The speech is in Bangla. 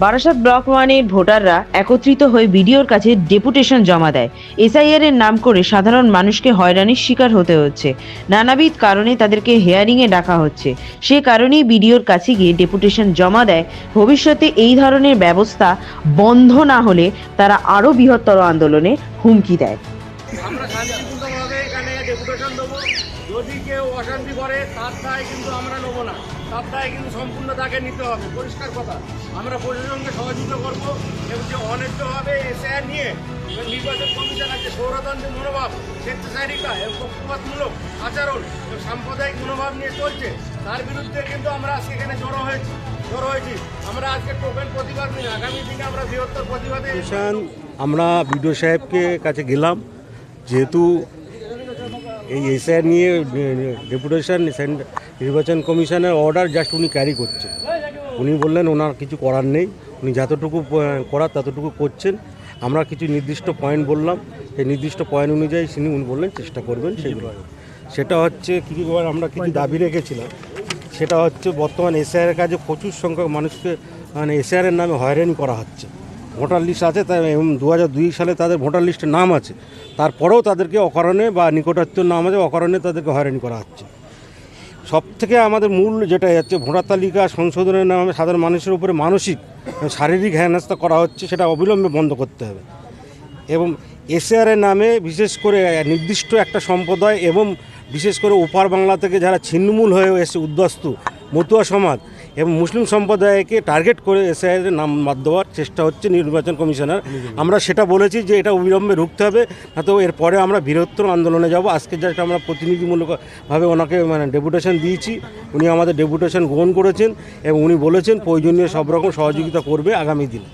বারাসাত ব্লক ওয়ানের ভোটাররা একত্রিত হয়ে বিডিওর কাছে ডেপুটেশন জমা দেয়। এসআইআর এর নাম করে সাধারণ মানুষকে হয়রানির শিকার হতে হচ্ছে। নানাবিধ কারণে তাদেরকে হিয়ারিংয়ে ডাকা হচ্ছে। সে কারণেই বিডিওর কাছে গিয়ে ডেপুটেশন জমা দেয়। ভবিষ্যতে এই ধরনের ব্যবস্থা বন্ধ না হলে তারা আরও বৃহত্তর আন্দোলনে হুমকি দেয়। আমরা শান্তিপূর্ণভাবে এখানে ডেপুটেশন দেবো। যদি কেউ অশান্তি করে তার দায় কিন্তু আমরা নেবো না, তার দায় কিন্তু সম্পূর্ণ তাকে নিতে হবে। পরিষ্কার কথা, আমরা প্রশাসনকে সহযোগিতা করবো এবং যে অন্যায্যভাবে এসআইআর নিয়ে নির্বাচন কমিশন আছে সৌরতান্ত্রিক মনোভাব, স্বেচ্ছাচারিতা এবং পক্ষপাতমূলক আচরণ এবং সাম্প্রদায়িক মনোভাব নিয়ে চলছে, তার বিরুদ্ধে কিন্তু আমরা আজকে এখানে জড়ো হয়েছি। আমরা আজকে টোকেন প্রতিবাদ নিয়ে আগামী দিনে আমরা বৃহত্তর প্রতিবাদে আমরা বিডিও সাহেবকে কাছে গেলাম, যেহেতু এই এসআইআর নিয়ে ডেপুটেশন নির্বাচন কমিশনের অর্ডার জাস্ট উনি ক্যারি করছেন। উনি বললেন ওনার কিছু করার নেই, উনি যতটুকু করার ততটুকু করছেন। আমরা কিছু নির্দিষ্ট পয়েন্ট বললাম, সেই নির্দিষ্ট পয়েন্ট অনুযায়ী উনি বললেন চেষ্টা করবেন সেগুলো। সেটা হচ্ছে আমরা কিছু দাবি রেখেছিলাম। সেটা হচ্ছে বর্তমান এসআইআরের কাজে প্রচুর সংখ্যক মানুষকে এসআইআরের নামে হয়রানি করা হচ্ছে। ভোটার লিস্ট আছে, তাই 2002 সালে তাদের ভোটার লিস্টে নাম আছে, তারপরেও তাদেরকে অকারণে বা নিকটাত্মীয় নাম আছে অকারণে তাদেরকে হয়রানি করা হচ্ছে। সবথেকে আমাদের মূল যেটা হচ্ছে ভোটার তালিকা সংশোধনের নামে সাধারণ মানুষের উপরে মানসিক শারীরিক হেনস্থা করা হচ্ছে, সেটা অবিলম্বে বন্ধ করতে হবে। এবং এসআইআরের নামে বিশেষ করে নির্দিষ্ট একটা সম্প্রদায় এবং বিশেষ করে ওপার বাংলা থেকে যারা ছিন্নমূল হয়ে এসে উদ্বাস্তু মতুয়া সমাজ এবং মুসলিম সম্প্রদায়কে টার্গেট করে এসআইআরের নাম বাদ দেওয়ার চেষ্টা হচ্ছে নির্বাচন কমিশনার। আমরা সেটা বলেছি যে এটা অবিলম্বে রুখতে হবে, না তো এরপরে আমরা বৃহত্তর আন্দোলনে যাব। আজকে যেটা আমরা প্রতিনিধিমূলকভাবে ওনাকে ডেপুটেশন দিয়েছি, উনি আমাদের ডেপুটেশন গ্রহণ করেছেন এবং উনি বলেছেন প্রয়োজনীয় সব রকম সহযোগিতা করবে আগামী দিনে।